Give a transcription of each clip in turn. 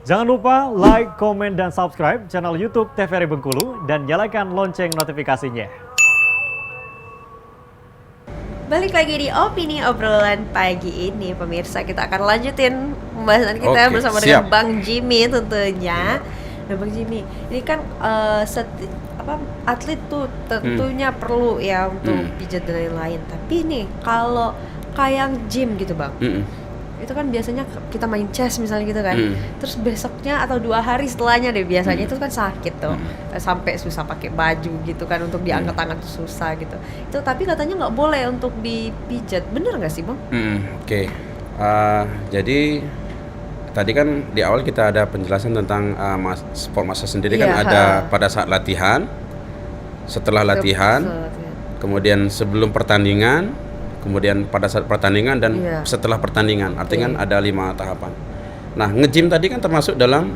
Jangan lupa like, komen, dan subscribe channel YouTube TVRI Bengkulu dan nyalakan lonceng notifikasinya. Balik lagi di Opini Obrolan pagi ini, pemirsa. Kita akan lanjutin pembahasan kita bersama dengan Bang Jimmy tentunya. Nah, Bang Jimmy, ini kan atlet tuh tentunya perlu ya untuk pijat dan lain-lain. Tapi nih, kalau kayak gym gitu Bang, itu kan biasanya kita main chest misalnya gitu kan, terus besoknya atau 2 hari setelahnya deh biasanya itu kan sakit tuh, sampai susah pakai baju gitu kan, untuk diangkat tangan tuh susah gitu. Itu tapi katanya nggak boleh untuk dipijat, bener nggak sih Bang? Oke. Jadi tadi kan di awal kita ada penjelasan tentang sport massage sendiri kan ada pada saat latihan, setelah latihan, kemudian sebelum pertandingan, kemudian pada saat pertandingan dan setelah pertandingan. Artinya ada 5 tahapan. Nah, nge-gym tadi kan termasuk dalam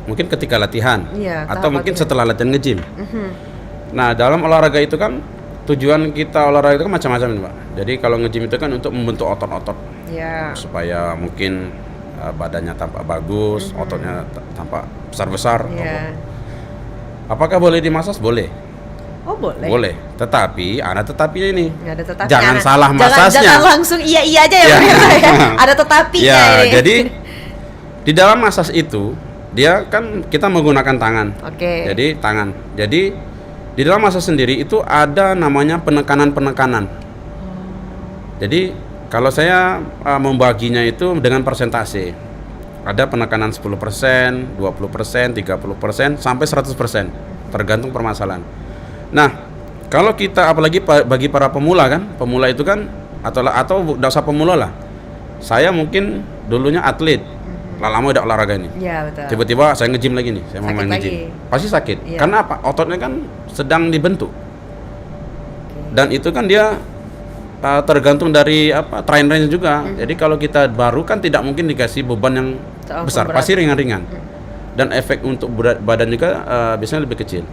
mungkin ketika latihan atau mungkin setelah latihan nge-gym. Nah, dalam olahraga itu kan tujuan kita olahraga itu kan macam-macam nih, Pak. Jadi kalau nge-gym itu kan untuk membentuk otot-otot supaya mungkin badannya tampak bagus, ototnya tampak besar-besar. Apakah boleh dimasas? Boleh. Oh boleh. Boleh, tetapi ada tetapinya ini. Ada tetapi. Jangan salah masasnya. Jangan langsung iya aja ya. Ada tetapinya ini. Jadi di dalam masas itu dia kan kita menggunakan tangan. Jadi tangan. Jadi di dalam masas sendiri itu ada namanya penekanan-penekanan. Jadi kalau saya membaginya itu dengan persentase. Ada penekanan 10%, 20%, 30%, sampai 100%. Tergantung permasalahan. Nah, kalau kita apalagi bagi para pemula kan, pemula itu kan atau tidak usah pemula lah. Saya mungkin dulunya atlet, lama udah olahraga ini. Iya, betul. Tiba-tiba saya nge-gym lagi nih, saya mau main nge-gym. Pasti sakit. Karena apa? Ototnya kan sedang dibentuk. Dan itu kan dia tergantung dari trainernya juga. Jadi kalau kita baru kan tidak mungkin dikasih beban yang besar, pasti ringan-ringan. Dan efek untuk berat badan juga biasanya lebih kecil.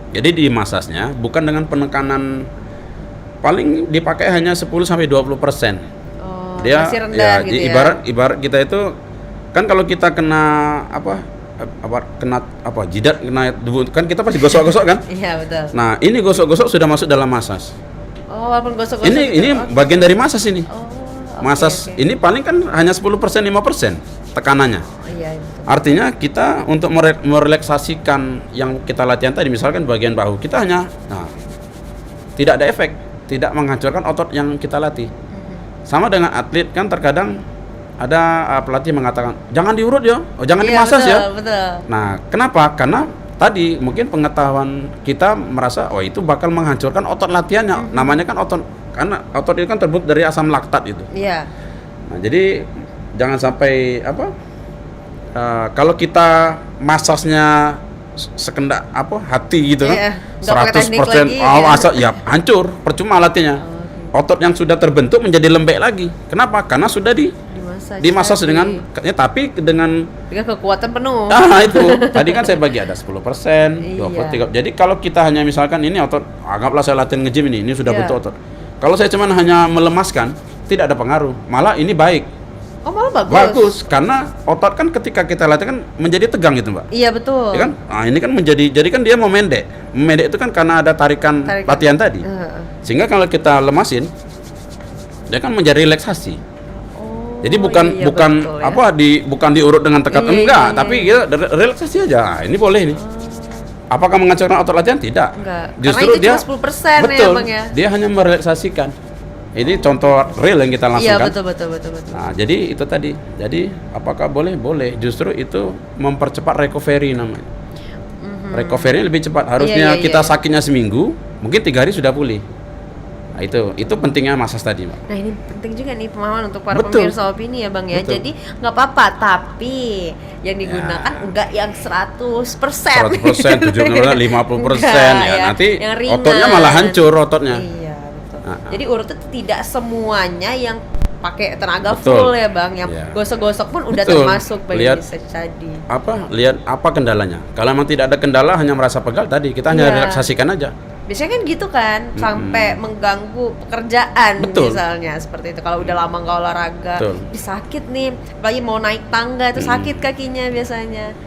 Jadi di masasnya bukan dengan penekanan, paling dipakai hanya 10-20%. Dia masih rendah gitu ibarat kita itu kan kalau kita kena jidat, kena debu kan kita pasti gosok-gosok kan? Iya, betul. Nah, ini gosok-gosok sudah masuk dalam masas. Oh, walaupun gosok-gosok. Ini bagian dari masas ini. Masas ini paling kan hanya 10%, 5% tekanannya. Artinya kita untuk merelaksasikan yang kita latihan tadi, misalkan bagian bahu, kita hanya tidak ada efek, tidak menghancurkan otot yang kita latih. Sama dengan atlet kan, terkadang ada pelatih mengatakan jangan diurut ya, jangan dimasas ya. Betul. Nah, kenapa? Karena tadi mungkin pengetahuan kita merasa itu bakal menghancurkan otot latihannya. Namanya kan otot, karena otot itu kan terbuat dari asam laktat itu. Nah, jadi jangan sampai kalau kita masasnya sekendak hati gitu kan, 100% asal hancur, percuma latihnya. Otot yang sudah terbentuk menjadi lembek lagi. Kenapa? Karena sudah dimasas dengan kekuatan penuh. Itu tadi kan saya bagi ada 10%, 20%, 30%. Jadi kalau kita hanya misalkan ini otot, anggaplah saya latihan nge-gym ini sudah bentuk otot. Kalau saya cuma hanya melemaskan, tidak ada pengaruh. Malah ini baik. Oh, malah bagus. Bagus, karena otot kan ketika kita latih kan menjadi tegang gitu, Mbak. Iya, betul. Ya kan? Nah, ini kan jadi kan dia mau memendek. Memendek itu kan karena ada tarikan latihan tadi. Sehingga kalau kita lemasin, dia kan menjadi relaksasi. Jadi bukan bukan diurut dengan tekan, enggak, tapi kita relaksasi aja. Nah, ini boleh nih. Apakah menghancurkan otot latihan? Tidak. Enggak. Justru karena itu dia cuma 10% betul, ya, Bang ya. Dia hanya merelaksasikan. Ini contoh real yang kita langsungkan. Iya, betul. Nah, jadi itu tadi. Jadi apakah boleh? Boleh. Justru itu mempercepat recovery namanya. Recovery lebih cepat. Harusnya kita sakitnya seminggu, mungkin 3 hari sudah pulih. Nah, itu pentingnya masas tadi, Mbak. Nah, ini penting juga nih pemahaman untuk para pemirsa opini ya, Bang ya. Jadi nggak apa-apa, tapi yang digunakan enggak yang 100%. 70%, 50% ya. Nanti ototnya malah hancur ototnya. Iya, betul. Jadi urutnya tidak semuanya yang pakai tenaga full ya, Bang. Yang gosok-gosok pun udah termasuk bagi tadi. Lihat apa kendalanya. Kalau memang tidak ada kendala, hanya merasa pegal tadi, kita hanya relaksasikan aja. Biasanya kan gitu kan, sampai mengganggu pekerjaan. Betul. Misalnya seperti itu. Kalau udah lama nggak olahraga, sakit nih. Apalagi mau naik tangga itu sakit kakinya biasanya.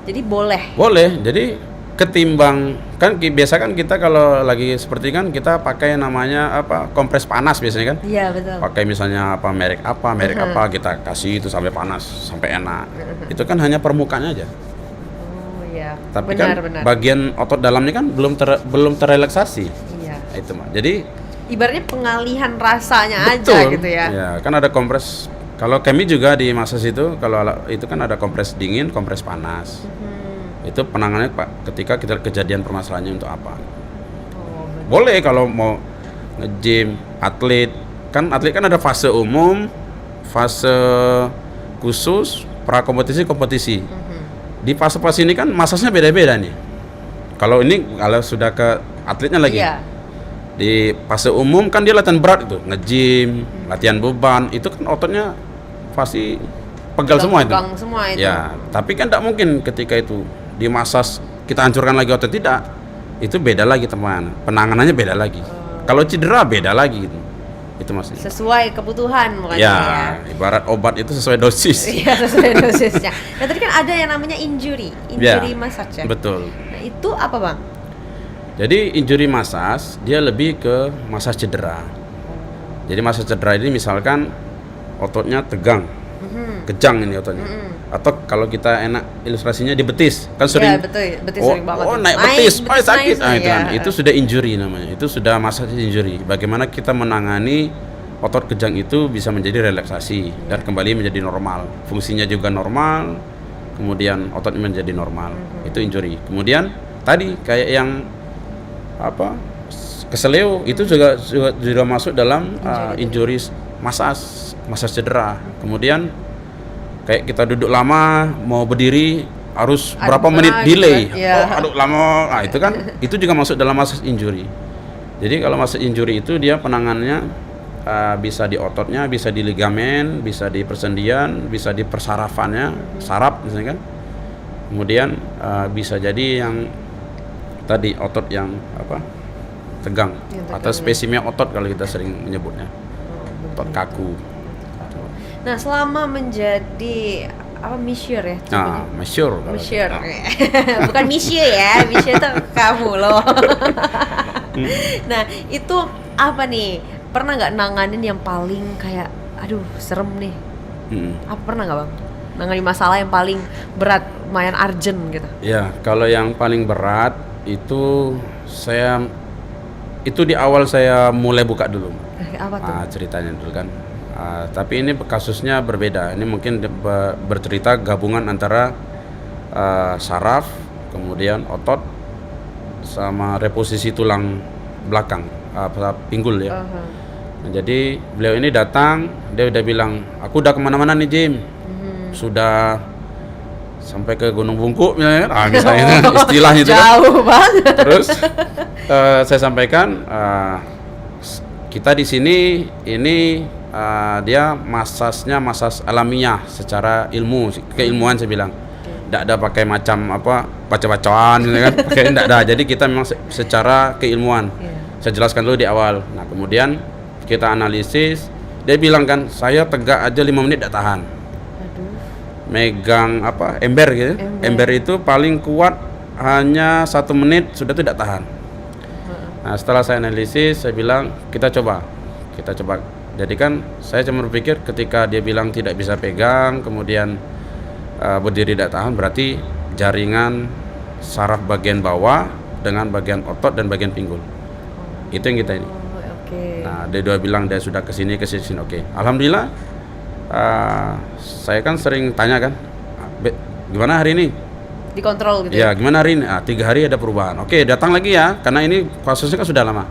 Jadi boleh. Jadi ketimbang kan biasa kan kita kalau lagi seperti kan kita pakai namanya apa, kompres panas biasanya kan. Iya, betul. Pakai misalnya merek apa kita kasih itu sampai panas, sampai enak. Itu kan hanya permukaannya aja. Oh iya. Tapi benar. bagian otot dalamnya kan belum terrelaksasi. Iya. Itu mah. Jadi ibaratnya pengalihan rasanya betul, aja gitu ya. Ya, kan ada kompres. Kalau kami juga di massage itu, kalau itu kan ada kompres dingin, kompres panas. Itu penanganannya Pak, ketika kita kejadian permasalahannya untuk apa. Boleh kalau mau nge-gym, atlet kan ada fase umum, fase khusus, pra-kompetisi, kompetisi. Di fase-fase ini kan masasnya beda-beda nih. Kalau sudah ke atletnya lagi. Iya. Di fase umum kan dia latihan berat itu, nge-gym, latihan beban, itu kan ototnya pasti pegal semua itu. Ya, tapi kan tidak mungkin ketika itu di massage kita hancurkan lagi otot, tidak. Itu beda lagi teman. Penanganannya beda lagi. Kalau cedera beda lagi gitu. Itu maksudnya. Sesuai kebutuhan makanya ya. Ibarat obat itu sesuai dosis. Iya, sesuai dosisnya. Nah, tadi kan ada yang namanya injury massage ya. Betul. Nah, itu apa, Bang? Jadi injury massage dia lebih ke massage cedera. Jadi massage cedera ini misalkan ototnya tegang, kejang ini ototnya. Atau kalau kita enak ilustrasinya di betis, kan sering. Iya, betul. Betis sering banget. Naik betis sakit. Itu sudah injury namanya. Itu sudah massage injury. Bagaimana kita menangani otot kejang itu bisa menjadi relaksasi dan kembali menjadi normal. Fungsinya juga normal. Kemudian ototnya menjadi normal. Itu injury. Kemudian tadi kayak yang keseleo itu juga masuk dalam injury massage cedera. Kemudian kayak kita duduk lama mau berdiri harus berapa menit delay. Aduk lama. Nah, itu kan itu juga masuk dalam massage injury. Jadi kalau massage injury itu dia penanganannya bisa di ototnya, bisa di ligamen, bisa di persendian, bisa di persarafannya, saraf misalnya kan. Kemudian bisa jadi yang tadi otot yang tegang atau spesimen otot kalau kita sering menyebutnya. Otot kaku. Nah, selama menjadi monsieur ya? Monsieur. Bukan monsieur ya, monsieur itu kamu loh. Nah, itu apa nih? Pernah nggak nanganin yang paling kayak, aduh serem nih? Apa pernah nggak, Bang? Nanganin masalah yang paling berat, lumayan urgent gitu? Ya, kalau yang paling berat itu di awal saya mulai buka dulu. Apa tuh? Ceritanya dulu kan. Tapi ini kasusnya berbeda. Ini mungkin bercerita gabungan antara saraf, kemudian otot, sama reposisi tulang belakang, pinggul ya. Nah, jadi beliau ini datang, dia udah bilang, aku udah kemana-mana nih Jim, sudah sampai ke Gunung Bungkuk misalnya, istilahnya itu. Jauh banget. Terus saya sampaikan, kita di sini ini dia massage alamiah secara keilmuan saya bilang. Tidak ada pakai macam baca-bacaan gitu kan. Pakai tidak ada. Jadi kita memang secara keilmuan. Saya jelaskan dulu di awal. Nah, kemudian kita analisis, dia bilang kan, saya tegak aja 5 menit tidak tahan. Megang ember gitu. Ember itu paling kuat hanya 1 menit sudah tidak tahan. Nah, setelah saya analisis, saya bilang kita coba. Jadi kan saya cuma berpikir ketika dia bilang tidak bisa pegang, kemudian berdiri tidak tahan, berarti jaringan saraf bagian bawah dengan bagian otot dan bagian pinggul. Itu yang kita ini. Nah, dia dua bilang dia sudah kesini. Oke. Alhamdulillah. Saya kan sering tanya kan, gimana hari ini? Dikontrol gitu ya? Gimana hari ini? 3 hari ada perubahan. Oke, datang lagi ya, karena ini kasusnya kan sudah lama.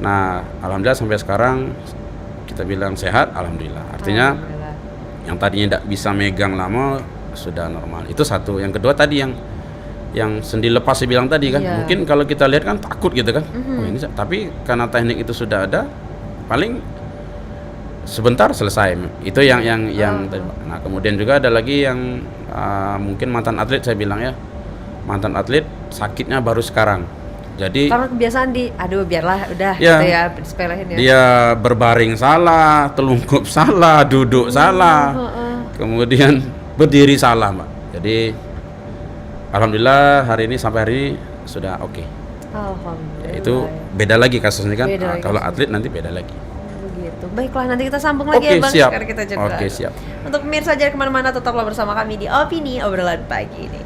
Nah, alhamdulillah sampai sekarang kita bilang sehat, alhamdulillah. Artinya yang tadinya tidak bisa megang lama sudah normal. Itu satu. Yang kedua tadi yang sendi lepas saya bilang tadi kan, mungkin kalau kita lihat kan takut gitu kan. Tapi karena teknik itu sudah ada, paling sebentar selesai. Itu yang nah, kemudian juga ada lagi yang mungkin mantan atlet saya bilang ya. Mantan atlet sakitnya baru sekarang. Jadi karena kebiasaan aduh biarlah udah ya, gitu ya, sepelehin ya. dia berbaring salah, telungkup salah, duduk salah, kemudian berdiri salah, Mbak. Jadi alhamdulillah hari ini sampai hari ini sudah oke. Alhamdulillah. Ya, itu beda lagi kasusnya kan. Beda lagi Kalau kasusnya. atlet nanti beda lagi. Begitu. Baiklah, nanti kita sambung lagi Oke, ya Bang. siap. Sekarang kita juga. Oke, siap. Untuk pemirsa, jangan kemana-mana, tetaplah bersama kami di Opini Obrolan Pagi ini.